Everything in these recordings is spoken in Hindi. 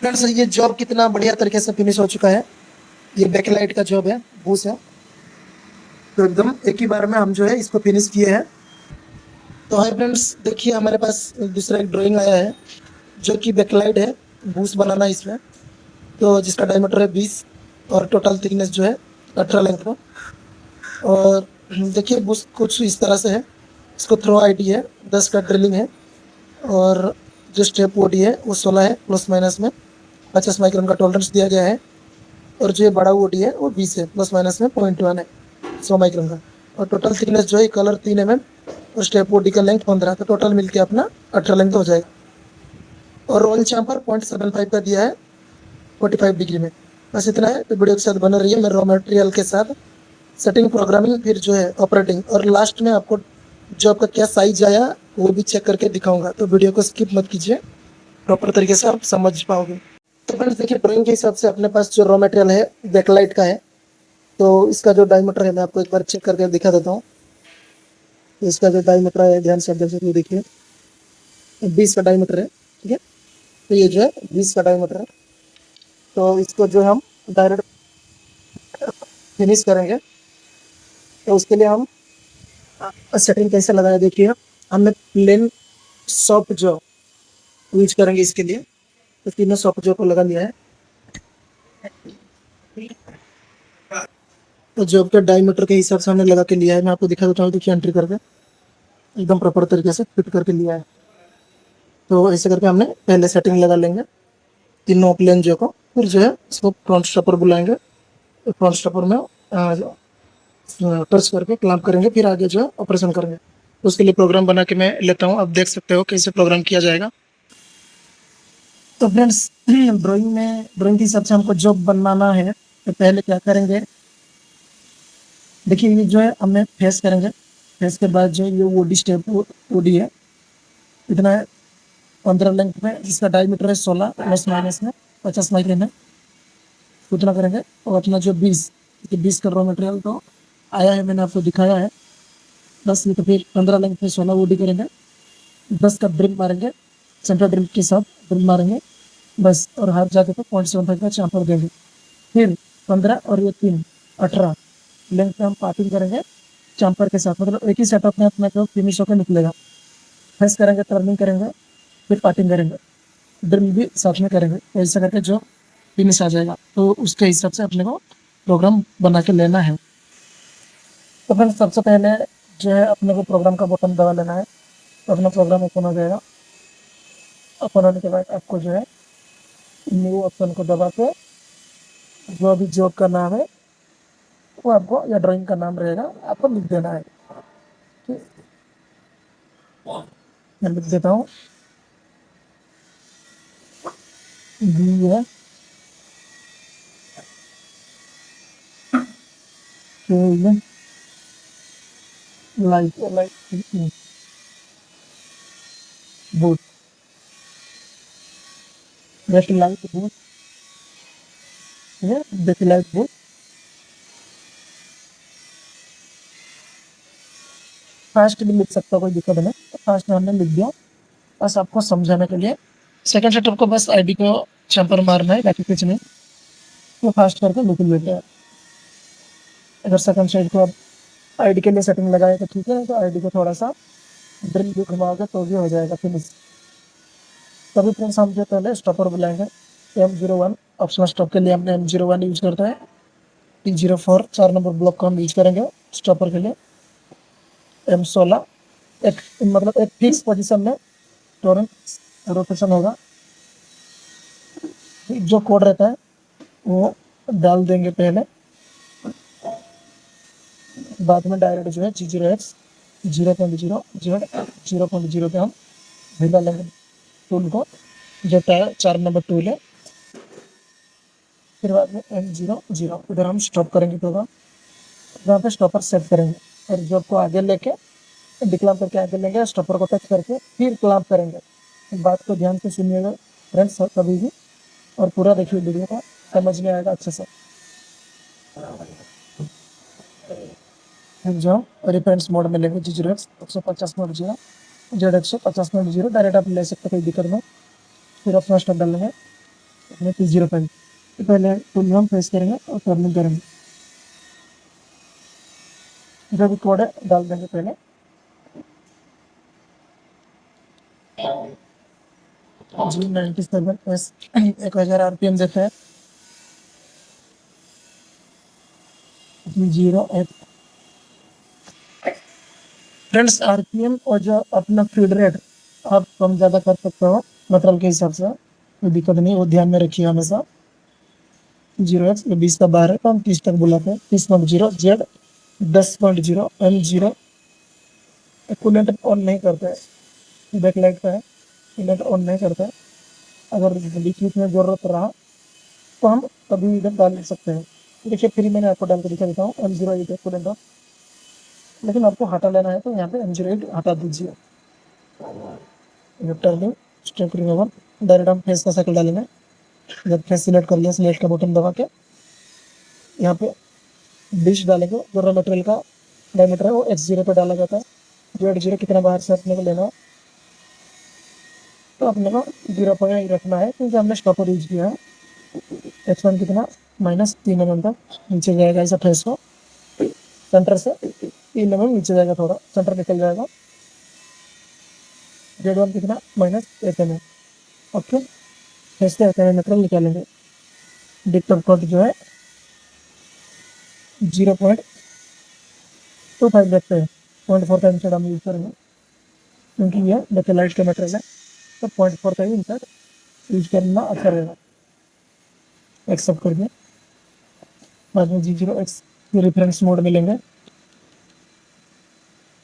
फ्रेंड्स ये जॉब कितना बढ़िया तरीके से फिनिश हो चुका है। ये बैकलाइट का जॉब है, बूस है। तो एकदम एक ही बार में हम जो है इसको फिनिश किए हैं। तो हाय फ्रेंड्स, देखिए हमारे पास दूसरा एक ड्राइंग आया है जो कि बैकलाइट है, बूस बनाना है इसमें। तो जिसका डायमीटर है 20 और टोटल थिकनेस जो है 18 लेंथ का। और देखिए बूस कुछ इस तरह से है। इसको थ्रो आईडी है, 10 का ड्रिलिंग है। और जो स्टेप ओडी है वो 16 है, प्लस माइनस में 50 माइक्रोन का टॉलरेंस दिया गया है। और जो ये बड़ा ओडी है वो 20 है, प्लस माइनस में 0.1 है, 100 माइक्रोन का। और टोटल थिकनेस जो है कलर 3 mm और स्टेप ओडी का लेंथ 15, तो टोटल मिलके अपना 18 लेंथ हो जाएगा। और रोल चांपर 0.75 का दिया है 45 डिग्री में। बस इतना है। तो वीडियो के साथ बना रही है मेरे रॉ मटेरियल के साथ, सेटिंग, प्रोग्रामिंग, फिर जो है ऑपरेटिंग, और लास्ट में आपको जो आपका क्या साइज आया वो भी चेक करके दिखाऊंगा। तो वीडियो को स्किप मत कीजिए, प्रॉपर तरीके से आप समझ पाओगे। तो फ्रेंड्स देखिए, ड्राइंग के हिसाब से अपने पास जो रॉ मटेरियल है बैकलाइट का है। तो इसका जो डायमीटर है मैं आपको एक बार चेक करके दिखा देता हूँ। तो इसका जो डायमीटर है ध्यान से आप देख सकते हो, देखिए 20 का डायमीटर है। ठीक है, तो ये जो है 20 का डायमीटर है। तो इसको जो हम डायरेक्ट फिनिश करेंगे, तो उसके लिए हम सेटिंग कैसे लगाया देखिए। हमने प्लेन सॉफ्ट जो यूज करेंगे इसके लिए। तो तीनों सॉफ्ट जो को लगा लिया है। तो जॉब के डायमीटर के हिसाब से हमने लगा के लिया है। मैं आपको दिखा देता हूँ, देखिए एंट्री करके एकदम प्रॉपर तरीके से फिट करके लिया है। तो ऐसे करके हमने पहले सेटिंग लगा लेंगे तीनों प्लेन जो को। फिर जो है इसको फ्रंट स्टॉपर बुलाएंगे। तो फ्रंट स्टॉपर में टच करके क्लैंप करेंगे, फिर आगे जो है ऑपरेशन करेंगे। तो उसके लिए प्रोग्राम बना के मैं लेता हूँ, आप देख सकते हो कैसे प्रोग्राम किया जाएगा। तो फ्रेंड्स ड्राइंग के हिसाब से हमको जॉब बनाना है। तो पहले क्या करेंगे, देखिए ये जो है हमें फेस करेंगे। फेस के बाद जो ये ओडी स्टेप ओडी है, इतना है 15 लेंथ में, जिसका डायमीटर है 16, प्लस माइनस में 50 माइक्रोन है। उतना करेंगे। और अपना जो 20 का रॉ मटेरियल तो आया है, मैंने आपको दिखाया है 10 में। तो फिर 15 लेंथ में 16 ओडी करेंगे। 10 का ड्रिल मारेंगे, सेंटर ड्रिल के साथ ड्रिल मारेंगे बस। और हर जगह पे 0.75 का चांपर देंगे। फिर 15 और ये 3, 18 लेंथ पे हम पार्टिंग करेंगे चांपर के साथ। मतलब एक ही सेटअप में अपना जो फिनिश होकर निकलेगा। फेस करेंगे, टर्निंग करेंगे, फिर पार्टिंग करेंगे, ड्रिल भी साथ में करेंगे। तो ऐसा करके जो फिनिश आ जाएगा, तो उसके हिसाब से अपने को प्रोग्राम बना के लेना है। तो फिर सबसे पहले जो है अपने को प्रोग्राम का बटन दबा लेना है। तो अपना प्रोग्राम ओपन हो जाएगा। ओपन होने के बाद आपको जो है न्यू ऑप्शन को दबा के जो भी जॉब का नाम है वो आपको, या ड्राइंग का नाम रहेगा, आपको लिख देना है। ठीक, मैं लिख देता हूँ। बी है, के, light light boot, just light boot है, जस्ट लाइट बूट। फास्ट भी लिख सकता, कोई दिक्कत नहीं। तो फास्ट में हमने लिख दिया, बस आपको समझाने के लिए। सेकंड सेटअप को बस आईडी को चंपर मारना है, बाकी कुछ नहीं। तो फास्ट करके लिख लेते हैं। अगर सेकंड साइड को आप आईडी के लिए सेटिंग लगाए तो ठीक है, तो आईडी को थोड़ा सा ड्रिल भी घुमाओगे तो भी हो जाएगा फिनिश। तभी फ्रेंड्स हम जो पहले स्टॉपर बुलाएंगे M01। ऑप्शनल स्टॉप के लिए हमने M01 यूज करता है। T04 4 नंबर ब्लॉक को हम यूज करेंगे स्टॉपर के लिए। M16 एक, मतलब एक फिक्स पोजीशन में टोरेंट रोटेशन होगा। जो कोड रहता है वो डाल देंगे पहले, बाद में डायरेक्ट जो है G0X 0.0 पे हम ढीला लेंगे टूल को, जो 4 नंबर टूल है। फिर बाद में M00 इधर हम स्टॉप करेंगे प्रोग्राम, जहाँ पे स्टॉपर सेट करेंगे। और जॉब को आगे लेके डिक्लाम करके आगे लेंगे, स्टॉपर को टच करके फिर क्लाम करेंगे। बात को ध्यान से सुनिएगा फ्रेंड्स कभी भी, और पूरा देखिए वीडियो को, समझ में आएगा अच्छे से। जो रेफरेंस मोड में लेंगे G0X 150.0 Z 150.0 डायरेक्ट आप ले सकते, कोई दिक्कत नहीं। फिर अपना स्टॉप डालेंगे। P05 तो पहले टूल हम प्रेस करेंगे और टर्निंग करेंगे। जो भी कोड है डाल देंगे पहले। G97S 1000 RPM देता है। G0F फ्रेंड्स आरपीएम और जो अपना फीड रेट आप कम ज़्यादा कर सकते हो मटेरियल के हिसाब से, कोई दिक्कत नहीं, वो ध्यान में रखिए हमेशा। 0x ये 20 का बार है तो हम 30 तक बुलाते हैं। 30.0 जेड 10.0 M0 कूलेंट ऑन नहीं करते हैं, बैकलाइट का है, कूलेंट ऑन नहीं करते हैं। अगर बीच में ज़रूरत रहा तो हम कभी इधर डाल सकते हैं। देखिए फिर मैंने आपको डाल के दिखा देता हूँ। M08 कूलेंट ऑन, लेकिन आपको हटा लेना है तो यहाँ पे M08 हटा दीजिए। टर्निंग स्टेप रिमूवर डायरेक्ट हम फेस का साइकिल डालेंगे। जब फेस सिलेक्ट कर लिया, सिलेक्ट का बटन दबा के यहाँ पे डिश डालेंगे। जो रॉ मटेरियल का डायमीटर है वो X0 पे डाला जाता है। जो X0 कितना बाहर से अपने को लेना है तो अपने को 0 पर ही रखना है, क्योंकि हमने स्टॉपर यूज किया है। X1 कितना -3 mm तक नीचे जाएगा ऐसा फेस को, सेंटर से 3 mm नीचे जाएगा, थोड़ा सेंटर निकल जाएगा। Z1 कितना -8 mm। ओके, फेस से मटेरियल निकालेंगे। डिक्टर कट जो है 0.25 रखते हैं। 0.4 का इंसर्ट हम यूज करेंगे, क्योंकि ये बैकलाइट का मटेरियल है तो 0.4 का ही इंसर्ट यूज करना अच्छा रहेगा। एक्सेप्ट कर दिया। बाद में G0X रेफरेंस मोड में लेंगे,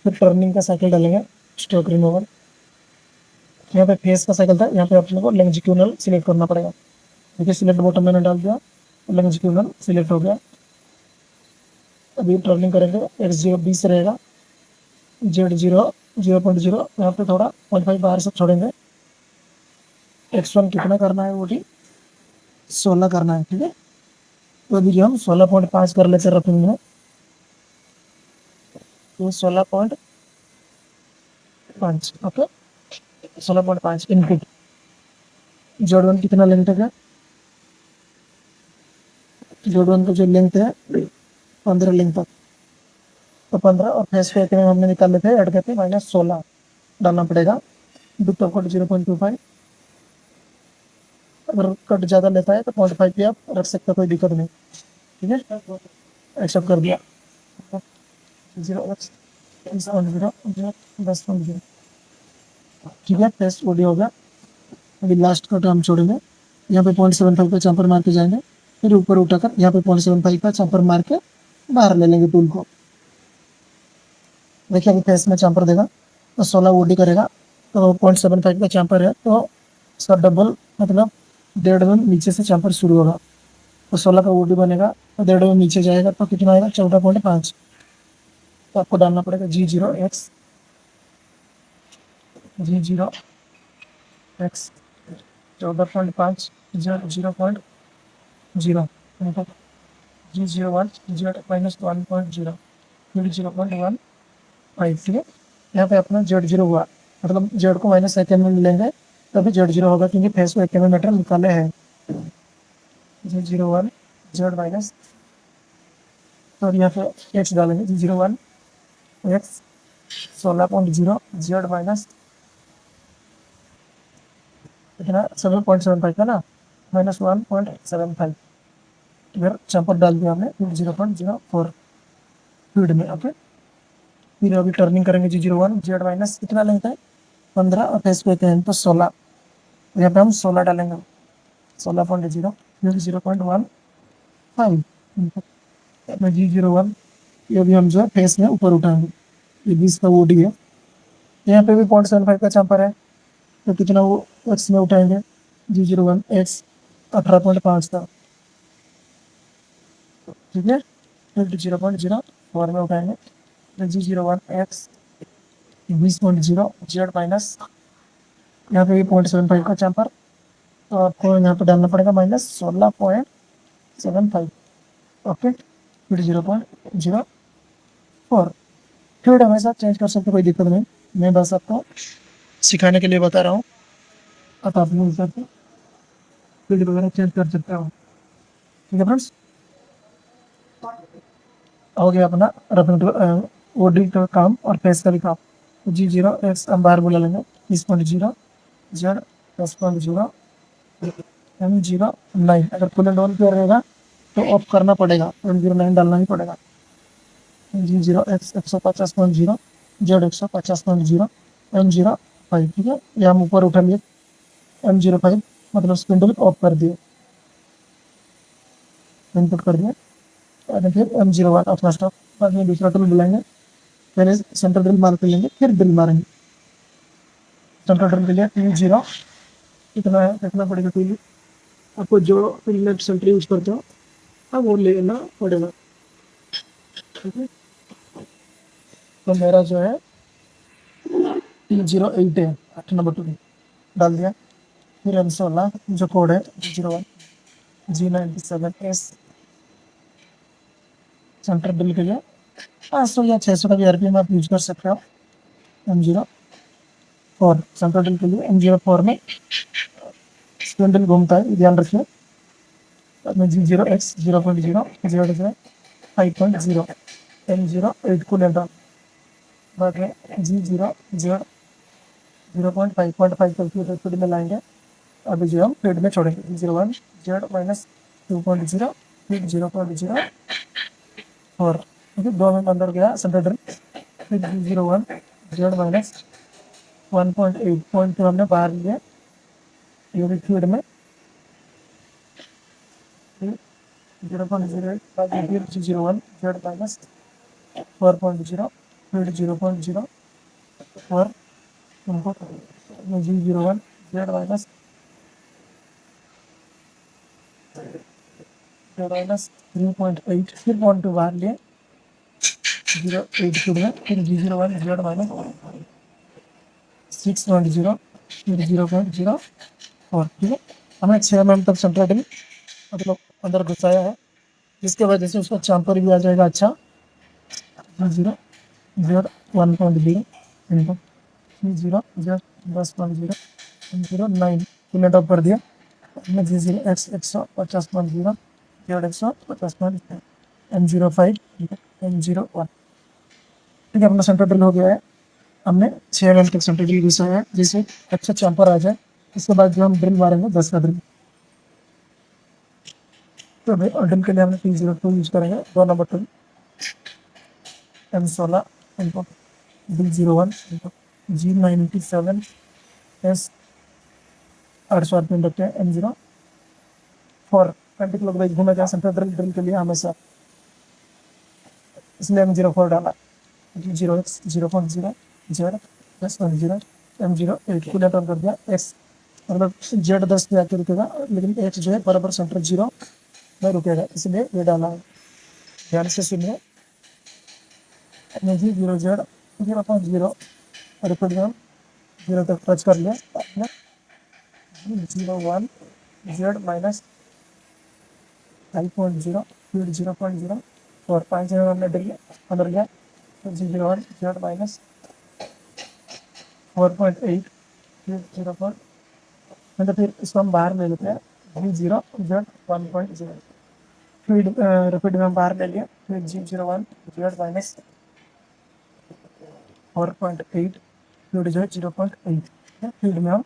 फिर टर्निंग का साइकिल डालेंगे। स्ट्रोक रिमूवर यहाँ पे फेस का साइकिल था, यहाँ पे अपने को लॉन्जिट्यूडनल सिलेक्ट करना पड़ेगा। देखिए सिलेक्ट बटन मैंने डाल दिया, लॉन्जिट्यूडनल सिलेक्ट हो गया। अभी टर्निंग करेंगे। X0 20 रहेगा, Z0 0.0 यहाँ पे थोड़ा 0.5 बाहर से छोड़ेंगे। X1 कितना करना है, वो 16 करना है, ठीक है। तो अभी जो हम 16.5 कर लेते रखेंगे, तो 16.5 ओके। 16.5 इनपुट। Z1 कितना लेंथ है, Z1 का जो लेंथ है 15 लेंथ तक, तो 15 और फेस पे इतने हमने निकाले थे, ऐड करके -16 डालना पड़ेगा। डुप्टर कट 0.25। अगर कट ज़्यादा लेता है तो 0.5 पे आप रख सकते हो, कोई दिक्कत नहीं, ठीक है। एक्सेप्ट कर दिया। 0x 10.0 ठीक है, टेस्ट ओडी हो गया। अभी लास्ट कट हम छोड़ेंगे। यहाँ पे 0.75 का चंपर मार के जाएंगे, फिर ऊपर उठाकर यहाँ पे 0.75 का चंपर मार के बाहर ले लेंगे टूल को। देखिए अभी फेस में चंपर देगा तो 16 ओडी करेगा, तो 0.75 का चंपर है तो उसका डबल, मतलब 1.5 mm नीचे से चंपर शुरू होगा, तो 16 का ओडी बनेगा, तो 1.5 mm नीचे जाएगा तो कितना आएगा 14.5। तो आपको डालना पड़ेगा G0X 14.5 0.0 G01 Z -1.0 फिर 0.15, ठीक है। यहाँ पे अपना Z0 हुआ, मतलब Z को -1 mm लेंगे तभी Z0 होगा, क्योंकि फेस को 1 mm मीटर निकाले हैं। G01 Z माइनस, तो यहाँ पे X डालेंगे। G01 X 16.0 Z माइनस कितना 7.75 का ना, -1.75। इधर चंपर डाल दिया हमने, फिर 0.04 फीड में, ओके। फिर अभी टर्निंग करेंगे। G01 Z माइनस कितना लेंथ है 15 और फेस पे हैं तो 16, यहाँ पे हम 16 डालेंगे। 16.0 फिर 0.15 G01। ये भी हम जो है फेस में ऊपर उठाएंगे। ये 20 का ओडी है, यहाँ पे भी 0.75 का चंपर है, तो कितना वो एक्स में उठाएंगे। G01 X 18.5 का, ठीक है। फिर 0.04 में उठाएंगे। G01 X 20.0 Z माइनस, यहाँ पे भी 0.75 का चंपर, तो आपको यहाँ पे डालना पड़ेगा -16.75, ओके। फिर 0.04। फिर हमेशा चेंज कर सकते, कोई दिक्कत नहीं, मैं बस आपको सिखाने के लिए बता रहा हूँ। अब आप यूज करते फील्ड वगैरह चेंज कर सकते हो। ठीक है फ्रेंड्स, हो गया अपना रेफरेंस ओडी का काम और फेस का भी काम। G0X हम बाहर बुला लेंगे 30.0 जेड 10.0 M09। अगर कूलेंट ऑन किया रहेगा तो ऑफ करना पड़ेगा, M09 डालना ही पड़ेगा। G0X 150.0 Z 150.0 M05। ठीक है, ये हम ऊपर उठा लिए M05, मतलब स्पिंडल ऑफ कर दिए, इनपुट कर दिए। और फिर M01 अपना स्टॉप, बाद में दूसरा टूल बुलाएंगे, पहले सेंटर ड्रिल मार कर लेंगे, फिर ड्रिल मारेंगे। सेंटर ड्रिल के लिए T0 कितना है देखना पड़ेगा। टूल आपको जो लेफ्ट सेंटर यूज करते हो अब वो लेना पड़ेगा। ठीक है, तो मेरा जो है T08 है, 8 नंबर टूल डाल दिया। फिर M16 जो कोड है G01 G97S सेंटर ड्रिल के लिए 500 या 600 का भी RPM आप यूज कर सकते हो। M04 सेंटर ड्रिल के लिए M04 में स्पिंडल घूमता है, ध्यान रखिए। में G0X 0.0 Z 5.0 M08 को लेता हूँ। बाद में G0 Z 0.5 तक फीड में लाएंगे। अभी जो हम फीड में छोड़ेंगे G01 Z माइनस 2.0 फीड 0.04। ठीक है, 2 में अंदर गया सेंटर ड्रिल। फिर G01 Z माइनस 1.8 हमने बाहर लिया यूनिट फीड में 0.08 बाद में फिर G01 Z माइनस 4.0 फिर 0.04 इनपुट G01 Z माइनस 3.8 फिर 0.2 बाहर लिए 0.8 फीड में। फिर G01 Z माइनस 6.0 फिर 0.04। ठीक है, हमें 6 mm तक सेंटर ड्रिल मतलब अंदर घुसाया है, जिसके वजह से उसका चांपर भी आ जाएगा अच्छा। 0 Z 1.0 input 0 Z 10.0 M09 coolant of कर दिया। हमने G0X 150.0 Z 150.0 M05 M01। ठीक है, अपना सेंटर ड्रिल हो गया है। हमने 6 mm तक सेंटर ड्रिल घुसाया है जिससे अच्छा चांपर आ जाए। इसके बाद जो हम ड्रिल मारेंगे 10 का ड्रिल। तो भाई ड्रिल के लिए हमने T02 यूज करेंगे, 2 number tool M16 input D01 input G97 S 800 RPM रखते हैं M04 20 क्लॉकवाइज घूमेगा सेंटर ड्रिल के लिए हमेशा, इसलिए M04 डाला। G0X 0.0 Z 10.0 M08 coolant on कर दिया। X मतलब Z 10 पे आके रुकेगा, लेकिन X जो है बराबर सेंटर 0 में रुकेगा, इसलिए ये डाला है। ध्यान से सुनिए। G0 Z 0.0 रिपीट में 0 तक टच कर लिया। G01 Z माइनस 5.0 फिर 0.0 और 5 में हमने ड्रिल अंदर गया। G01 Z माइनस 4.8 फिर 0. मतलब फिर इसको हम बाहर ले लेते हैं G0 Z 1.0 फीड रिपीट में हम बाहर ले लिया। फिर G01 Z माइनस 4.8 फीड जो है 0.8 फीड में हम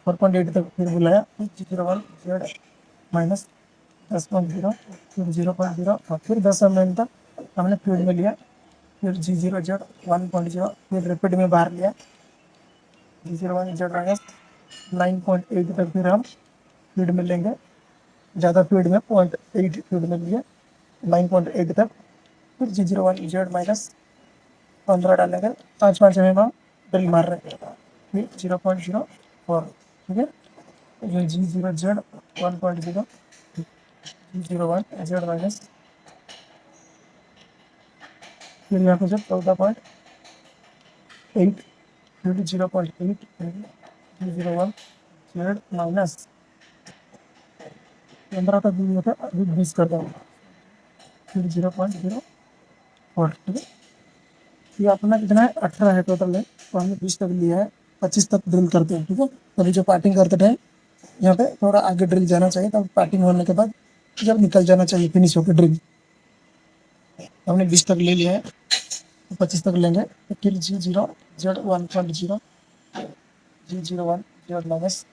4.8 तक फिर बुलाया। फिर G01 Z माइनस 10.0 फिर 0.0 और फिर 10 mm तक हमने फीड में लिया। फिर G0 Z 1.0 फिर रिपीट में बाहर लिया। G01 Z माइनस 9.8 तक फिर हम फीड में लेंगे, ज़्यादा फीड में 0.8 फीड में लिए 9.8 तक। फिर G01 Z माइनस 15 डालेंगे, 5 mm हम ड्रिल मार रहे हैं। फिर 0.04। ठीक है, ये G0 Z 1.0 G01 Z minus फिर यहाँ पे जब 14.8 फिर 0.8 G01 Z माइनस 15 तक दूरी होता है, अभी 20 करता हूँ। फिर 0.04। ठीक है, ये अपना कितना है 18 है टोटल है, तो हमने 20 तक लिया है, 25 तक ड्रिल करते हैं। ठीक है, अभी जो पार्टिंग करते टाइम यहाँ पे थोड़ा आगे ड्रिल जाना चाहिए, तब पार्टिंग होने के बाद जब निकल जाना चाहिए फिनिश होकर ड्रिल। हमने 20 तक ले लिया है, तो 25 तक लेंगे। तो फिर G0 Z 1.0 G01 Z minus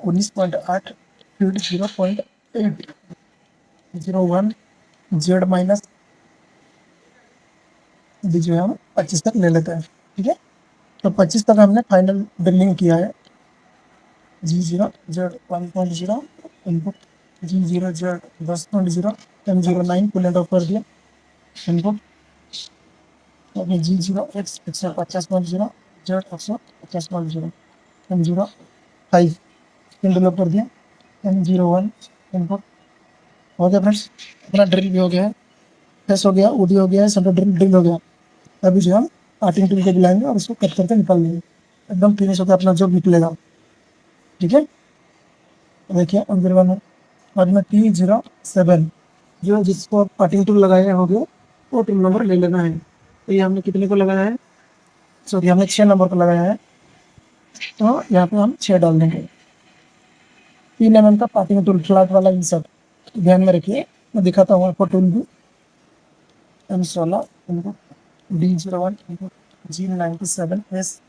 19.8 फिर 0.8 01 Z माइनस जो है हम 25 तक ले लेते हैं। ठीक है, तो 25 तक हमने फाइनल ड्रिलिंग किया है। G0 Z 1.0 input, G0 Z 10.0 M09 coolant of कर दिया इनपुट। अभी G0 X 150.0 Z 150.0 M05 pin develop कर दिया M01 इनपुट। हो गया फ्रेंड्स, अपना ड्रिल भी हो गया है, फेस हो गया, ओडी हो गया है, सेंटर ड्रिल हो गया। अभी जो हम पार्टिंग टूल को बुलाएंगे और उसको कट करके निकाल लेंगे, एकदम फिनिश होकर अपना जॉब निकलेगा। ठीक है, देखिए M01 और में T07 जो जिसको पार्टिंग टूल लगाया हो गया वो टूल नंबर ले लेना है। तो ये हमने कितने को लगाया है, सॉरी हमने 6 नंबर को लगाया है, तो यहाँ पे हम 6 डाल देंगे। 3 mm का पार्टिंग टूल फ्लैट वाला इंसर्ट, ध्यान में रखिए, मैं दिखाता हूँ आपको टूल भी। M16 D01 G97S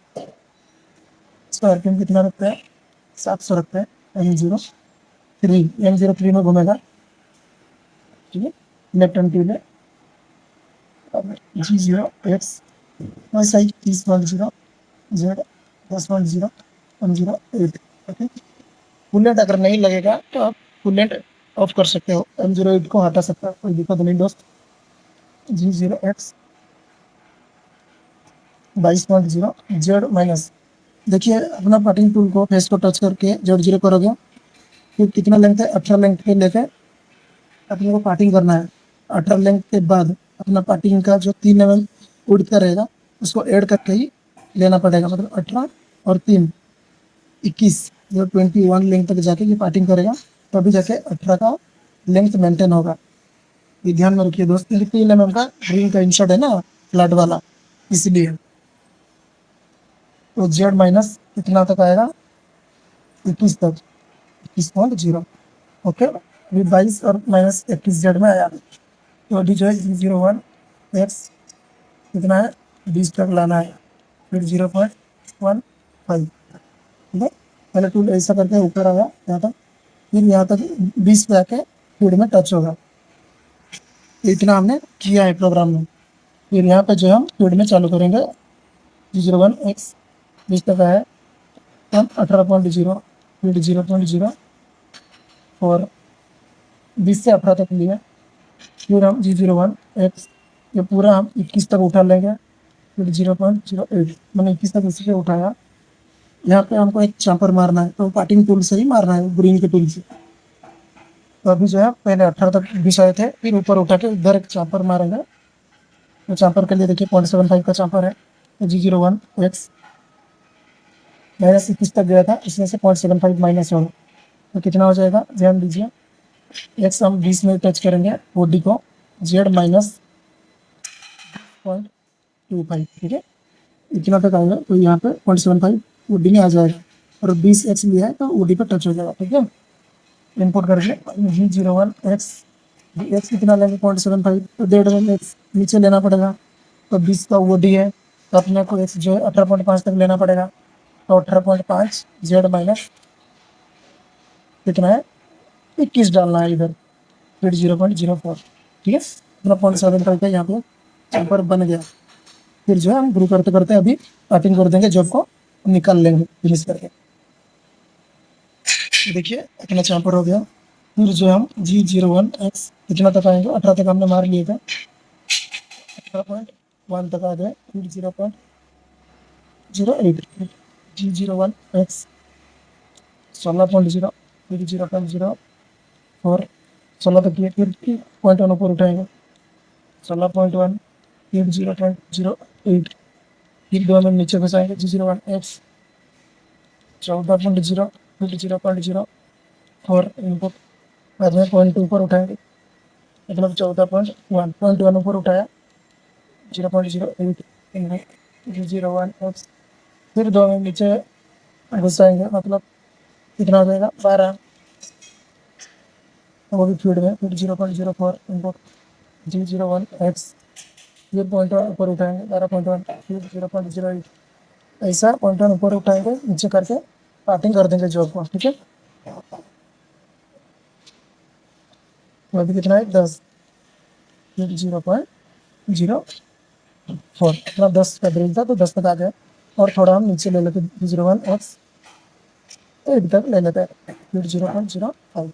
इसका RPM कितना रखता है, 700 रखता है। M03 में घूमेगा। ठीक है, लेफ्ट हैंड टूल है। G0X 30.0 Z 10.0 M08। Okay, coolant अगर नहीं लगेगा तो आप कूलेंट ऑफ कर सकते हो, M08 को हटा सकते हो, कोई दिक्कत नहीं दोस्त। G0X 22.0 Z माइनस, देखिए अपना पार्टिंग टूल को फेस को टच करके Z0 करोगे, फिर कितना लेंथ है 18 लेंथ पे लेके अपने को पार्टिंग करना है। 18 लेंथ के बाद अपना पार्टिंग का जो 3 mm उड़ का रहेगा उसको ऐड करके ही लेना पड़ेगा, मतलब 18 और 3 21 जो 21 लेंथ तक जाके ये पार्टिंग करेगा, तभी जाके 18 का लेंथ मेंटेन होगा। ये ध्यान में रखिए दोस्त, 3 mm का ग्रीन का इंसर्ट है ना फ्लैट वाला, इसलिए। तो Z माइनस कितना तक आएगा, 21 तक, 21.0। ओके, अभी 22 और माइनस 21 Z में आया। तो अभी जो है G01 X कितना है, 20 तक लाना है, फिर 0.15। ठीक है, पहले टूल ऐसा करके ऊपर आया यहाँ तक, फिर यहाँ तक 20 पे आके फीड में टच होगा। इतना हमने किया है प्रोग्राम में। फिर यहाँ पे जो हम फीड में चालू करेंगे, G01 X 20 तक आया, हम 18.0 फिर 0.0 और 20 से 18 तक लिया। फिर हम G01 X ये पूरा हम 21 तक उठा लेंगे, फिर 0.08 मैंने 21 तक इसी पे उठाया। यहाँ पे हमको एक चांपर मारना है, तो पार्टिंग टूल से ही मारना है, ग्रीन के टूल से। तो अभी जो है पहले 18 तक घुसाए थे, फिर ऊपर उठा के इधर एक चांपर मारेंगे। तो चांपर के लिए देखिए 0.75 का चांपर है। तो G01 X माइनस 21 तक गया था, इसमें से 0.75 माइनस होगा, तो कितना हो जाएगा, ध्यान दीजिए। X हम 20 में टच करेंगे बॉडी को, Z माइनस 0.25। ठीक है, इतना तक आएगा, तो यहाँ पे 0.75 ओडी में आ जाएगा, और 20 X लिया है तो ओडी पे टच हो जाएगा। ठीक है, इनपुट करके G01 X X कितना लेंगे 0.75, तो 1.5 X नीचे लेना पड़ेगा। तो 20 का ओडी है, तो अपने को X जो है 18.5 तक लेना पड़ेगा। तो 18.5 Z माइनस कितना है 21 डालना है इधर, फिर 0.04। ठीक है, अपना 0.75 का यहाँ पे चांपर बन गया। फिर जो है हम ग्रू करते करते अभी कटिंग कर देंगे, जॉब को निकाल लेंगे फिनिश करके। देखिए अपना चांपर हो गया। फिर जो हम G01 X कितना तक आएंगे, 18 तक हमने मार लिए थे, 18.1 तक आ गए, फिर 0.08 G01 X 16.0 फिर 0.04 16 तक किए, फिर 0.1 ऊपर उठाएंगे 16.1 फिर 0.08 फिर 2 mm नीचे घुसाएंगे G01 X 14.0 फिर 0.04 इनपुट, बाद में 0.2 ऊपर उठाएंगे, मतलब 14.1 ऊपर उठाया 0.08 इनपुट G01 X फिर 2 mm नीचे घुसाएंगे, मतलब कितना हो जाएगा 12, वो भी फीड में। फिर 0.04 इनपुट G01X, ये पॉइंट वन ऊपर उठाएंगे 12.1, फिर 0.08, ऐसा पॉइंट वन ऊपर उठाएंगे, नीचे करके पार्टिंग कर देंगे जॉब को, ठीक है। तो अभी कितना है 10, फिर 0.04, अपना 10 का ड्रिल था तो 10 तक आ गया, और थोड़ा हम नीचे ले लेते 01X, 8 तक ले लेते हैं, फिर 0.05,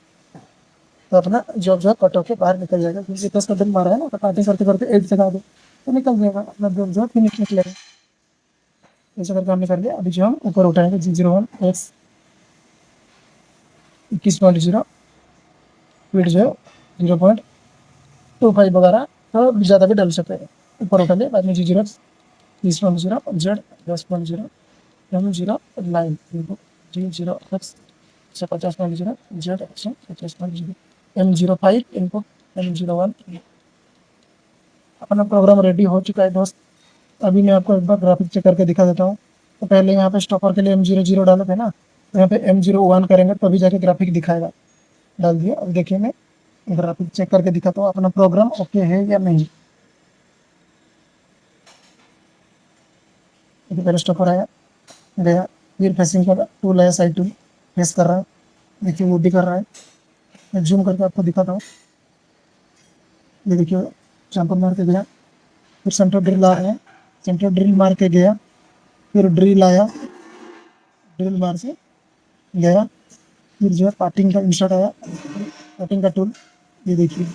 तो अपना जॉब जो कट होकर बाहर निकल जाएगा, क्योंकि 10 का ड्रिल मारा है ना, तो पार्टिंग करते करते 8 तक आ गए तो निकल जाएगा अपना जॉब जो फिनिश निकलेगा। ऐसा करके हमने कर लिया। अभी जो हम ऊपर उठाएंगे G01X 21.0, फिर जो 0.25 वगैरह, तो ज़्यादा भी डाल सकते हैं। ऊपर उठा लिया, बाद में G0 20.0 Z 10.0 M0 line G0X 50.0 Z 50.0 M05 input M01। अपना प्रोग्राम रेडी हो चुका है दोस्त। अभी मैं आपको एक बार ग्राफिक चेक करके दिखा देता हूँ। तो पहले यहाँ पे स्टॉपर के लिए M00 डाले थे ना, तो यहाँ पे M01 करेंगे तो अभी जाके ग्राफिक दिखाएगा। डाल दिया। अब देखिए मैं ग्राफिक चेक करके दिखाता हूँ अपना प्रोग्राम ओके है या नहीं। तो पहले स्टॉपर आया, गया, फिर फेसिंग का टूल आया, साइड टूल फेस कर रहा है, देखिए वो भी कर रहा है। मैं जूम करके आपको दिखाता हूँ। ये देखिए जंपर मार के गया, फिर सेंटर ड्रिल आ रहा है, सेंटर ड्रिल मार के गया, फिर ड्रिल आया, ड्रिल मार के गया, फिर जो है पार्टिंग का इंसर्ट आया, पार्टिंग का टूल, ये देखिए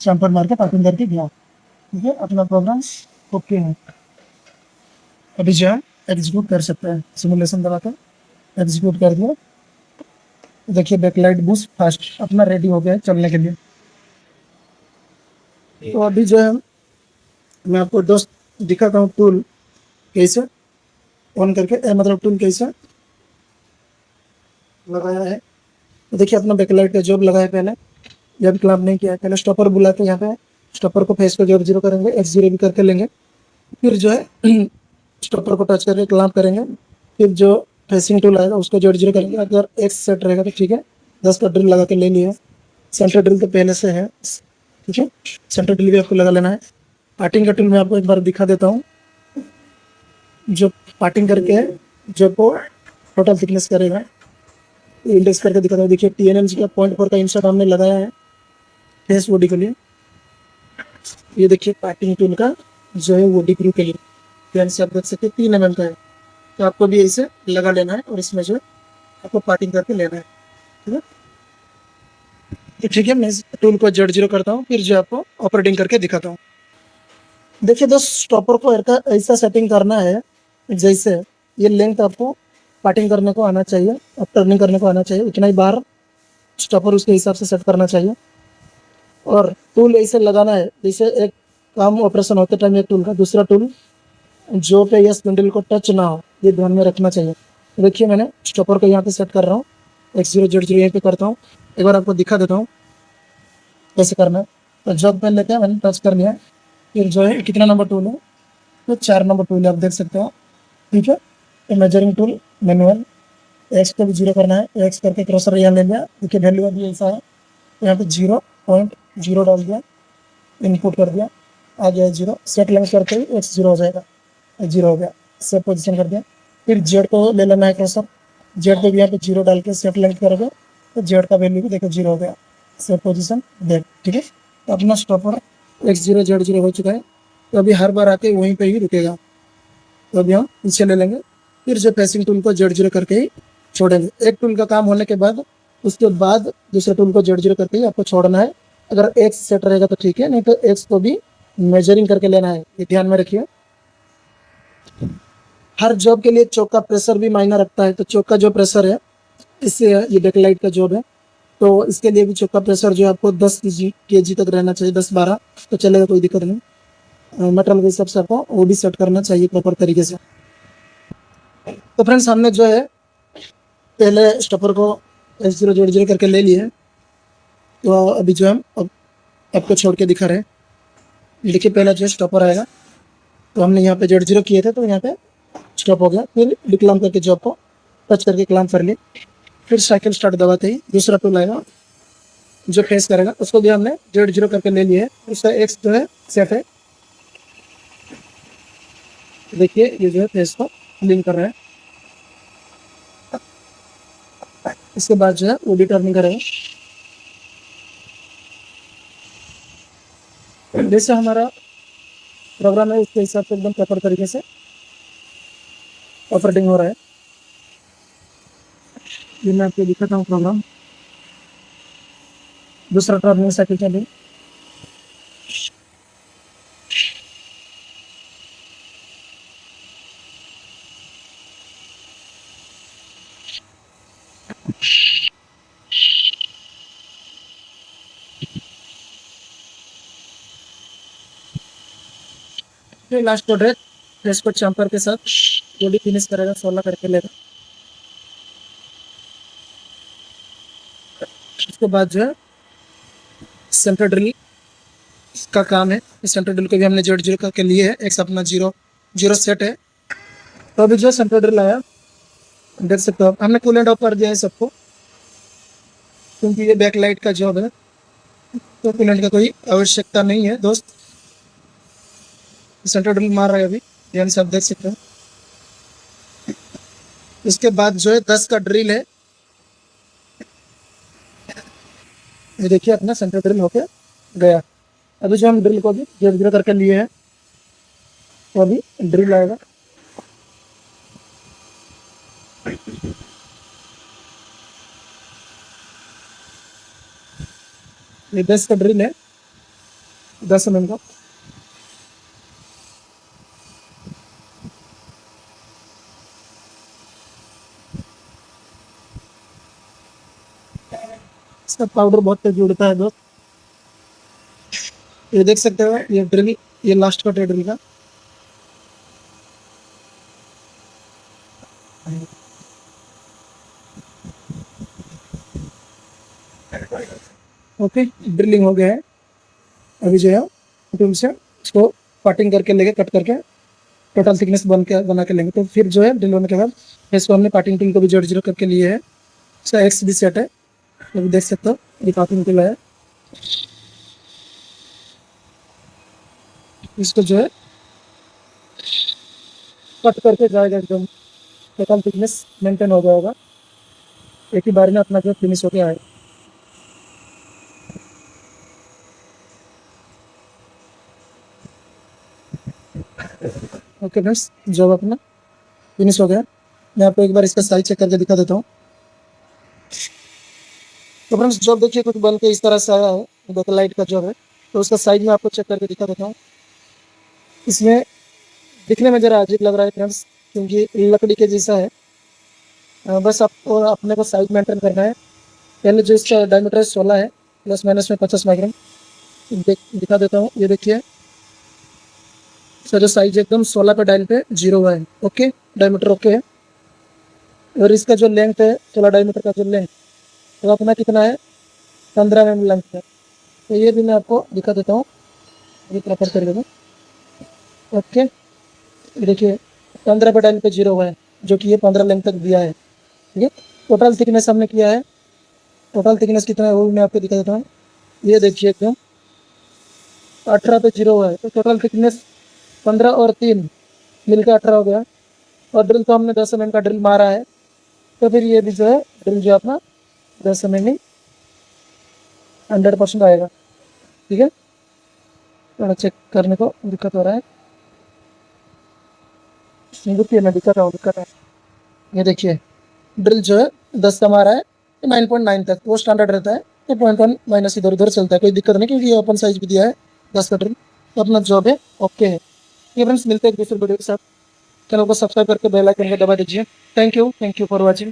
जंपर मार के पार्टिंग करके गया। ठीक है, अपना प्रोग्राम ओके है। अभी जो है एग्जीक्यूट कर सकते हैं, सिमुलेशन दबा कर एग्जीक्यूट कर दिया। देखिए बैकलाइट बूस्ट फास्ट अपना रेडी हो गया है चलने के लिए। तो अभी जो है मैं आपको दोस्त दिखाता हूँ टूल कैसे ऑन करके, मतलब टूल कैसे लगाया है। तो देखिए अपना बैकलाइट का जॉब लगाया पहले, जब क्लैम्प नहीं किया है, पहले स्टॉपर बुला के यहाँ पे स्टॉपर को फेस को जॉब 0 करेंगे, X0 भी करके लेंगे, फिर जो है स्टॉपर को टच करके क्लैम्प करेंगे, फिर जो फेसिंग टूल आएगा उसको Z0 करेंगे। अगर X सेट रहेगा तो ठीक है, 10 का ड्रिल लगा के ले लिए। सेंटर ड्रिल तो पहले से है, ठीक है, सेंटर ड्रिल भी आपको लगा लेना है। पार्टिंग का टूल मैं आपको एक बार दिखा देता हूँ, जो पार्टिंग करके जो को टोटल थिकनेस करेगा, इंडेक्स करके दिखाता हूँ। देखिए TNMG का 0.4 का इंसर्ट हमने लगाया है फेस बॉडी के लिए। ये देखिए पार्टिंग टूल का जो है बॉडी ग्रू के लिए ध्यान से आप देख सकते 3 mm का है, तो आपको भी इसे लगा लेना है और इसमें जो है आपको पार्टिंग करके लेना है। ठीक है, तो ठीक है, मैं इस टूल को Z0 करता हूँ, फिर जो आपको ऑपरेटिंग करके दिखाता हूँ। देखिए दोस्त स्टॉपर को ऐसा सेटिंग करना है जैसे ये लेंथ आपको पार्टिंग करने को आना चाहिए, अब टर्निंग करने को आना चाहिए, उतना ही बार स्टॉपर उसके हिसाब से सेट करना चाहिए। और टूल ऐसे लगाना है जैसे एक काम ऑपरेशन होते टाइम एक टूल का दूसरा टूल जो पे यह स्पिंडल को टच ना हो, ये ध्यान में रखना चाहिए। देखिए मैंने स्टॉपर को यहाँ पे सेट कर रहा हूँ, X0 Z0 यहीं पे करता हूँ, एक बार आपको दिखा देता हूँ कैसे करना है। तो जॉब पे लेके मैंने टच कर लिया, फिर जो है कितना नंबर टूल है, तो 4 नंबर टूल है, आप देख सकते हो। ठीक है, तो मेजरिंग टूल मैनुअल, X को भी 0 करना है, X करके क्रॉसर यहाँ ले लिया। देखिए वैल्यू अभी ऐसा है, यहाँ पे 0.0 डाल दिया, इनपुट कर दिया, आ गया 0, सेट लेंथ करते ही X0 हो जाएगा, 0 हो गया, सेट पोजीशन कर दिया। फिर Z को ले लेना है क्रॉसर, Z को भी यहाँ पे 0 डाल के सेट लेंथ करोगे तो Z का वैल्यू भी देखो 0 हो गया, सेट पोजीशन देख। ठीक है, तो अपना स्टॉपर X0 Z0 हो चुका है। तो अभी हर बार आके वहीं पे ही रुकेगा। तो अभी हम पीछे ले लेंगे, फिर जो फेसिंग टूल को Z0 करके ही छोड़ेंगे। एक टूल का काम होने के बाद उसके बाद दूसरे टूल को Z0 करके ही आपको छोड़ना है। अगर X सेट रहेगा तो ठीक है, नहीं तो X को भी मेजरिंग करके लेना है, ये ध्यान में रखिए। हर जॉब के लिए चौक का प्रेशर भी मायना रखता है। तो चौक का जो प्रेशर है, इससे ये बैकलाइट का जॉब है, तो इसके लिए भी चौक का प्रेशर जो है आपको 10 kg तक रहना चाहिए, 10-12 तो चलेगा, कोई दिक्कत नहीं। मेटल के हिसाब से आपको वो भी सेट करना चाहिए प्रॉपर तरीके से। तो फ्रेंड्स हमने जो है पहले स्टॉपर को X0 Z0 करके ले लिए, तो अभी जो हम अब आपको छोड़ के दिखा रहे हैं। देखिए पहला जो स्टॉपर आएगा, तो हमने यहाँ पे Z0 किए थे, तो यहाँ पे स्टॉप हो गया। फिर डिक्लाम करके जॉब को टच करके क्लाम कर लिए, फिर साइकिल स्टार्ट दबाते ही दूसरा टूल आएगा जो फेस करेगा, उसको भी हमने 0 करके ले लिया है। उसका एक्स जो है सेट है, देखिए ये जो है फेस को लिंक कर रहा है। इसके बाद जो है वो भी टर्निंग करेगा। जैसे हमारा प्रोग्राम है उसके हिसाब से एकदम प्रॉपर तरीके से ऑपरेटिंग हो रहा है। ये मैं आपको दिखाता हूँ प्रोग्राम। दूसरा टर्निंग साइकिल चलिए। लास्ट को ड्रेस को चैम्पर के साथ बॉडी फिनिश करेगा, 16 करके लेगा। उसके बाद जो है सेंटर ड्रिल का काम है। इस सेंटर ड्रिल को भी हमने 0 करके लिए है, एक अपना 0 सेट है। तो अभी जो सेंटर ड्रिल आया देख सकते हो आप, हमने कूलेंट ऑफ कर दिया है सबको क्योंकि ये बैक लाइट का जॉब है, तो कूलेंट का कोई आवश्यकता नहीं है दोस्त। सेंटर ड्रिल मार रहा है अभी, ध्यान से आप देख सकते हो। इसके बाद जो है 10 का ड्रिल है, ये देखिए अपना सेंटर ड्रिल होके गया। अभी जो हम ड्रिल को भी 0 करके लिए हैं, तो अभी ड्रिल आएगा। ये 10 का ड्रिल है, 10 mm का। इसका पाउडर बहुत तेज उड़ता है दोस्त, ये देख सकते हो। ये ड्रिल, ये लास्ट का ड्रिल का। ओके, ड्रिलिंग हो गया है। अभी जो है टूल से इसको कटिंग करके लेके कट करके टोटल थिकनेस बना के लेंगे। तो फिर जो है ड्रिल होने के बाद इसको हमने पार्टिंग टूल को भी 0 करके लिए है। इसका एक्स भी सेट है, अभी देख सकते हो। ये पार्टिंग टूल है, इसको जो है कट करके जाएगा, एकदम टोटल थिकनेस मेंटेन हो जाएगा। एक ही बार में अपना जो फिनिश होके आएगा। ओके फ्रेंड्स, जॉब अपना फिनिश हो गया। मैं आपको एक बार इसका साइज चेक करके दिखा देता हूँ। तो फ्रेंड्स जॉब देखिए कुछ बन के इस तरह से आया है, बैकलाइट का जॉब है। तो उसका साइज में आपको चेक करके दिखा देता हूँ। इसमें दिखने में ज़रा अजीब लग रहा है फ्रेंड्स, क्योंकि लकड़ी के जैसा है। बस आपको अपने को साइज मेंटेन करना है। पहले जो इसका डायमीटर 16 है, प्लस माइनस में 50 माइक्रोन दिखा देता हूँ। ये देखिए इसका जो साइज एकदम 16 पे डायल पे 0 हुआ है। ओके, डायमीटर ओके है। और इसका जो लेंथ है 16 डायमीटर का जो लेंथ, तो अपना कितना है 15 mm लेंथ है। तो ये भी मैं आपको दिखा देता हूँ, ये प्रॉपर कर देगा। ओके, देखिए 15 पे डायल पे 0 हुआ है, जो कि ये 15 लेंथ तक दिया है। ठीक है, टोटल थिकनेस हमने किया है। टोटल थिकनेस कितना है वो भी मैं आपको दिखा देता हूँ। ये देखिए एकदम 18 पे 0 हुआ है, तो टोटल थिकनेस 15 और 3 मिलकर 18 हो गया। और ड्रिल तो हमने 10 mm का ड्रिल मारा है, तो फिर ये भी जो है ड्रिल जो अपना 10 mm ही 100% आएगा। ठीक है, थोड़ा चेक करने को दिक्कत हो रहा है, रुकिए मैं दिखा रहा हूँ, दिक्कत है। ये देखिए ड्रिल जो है 10 का मारा है, 9.9 तक वो स्टैंडर्ड रहता है। तो 0.1 माइनस इधर उधर चलता है, कोई दिक्कत नहीं, क्योंकि ये ओपन साइज भी दिया है 10 का ड्रिल। तो अपना जॉब है ओके है। ये फ्रेंड्स मिलते हैं एक दूसरे वीडियो के साथ। चैनल को सब्सक्राइब करके बेल आइकन को दबा दीजिए। Thank you for watching.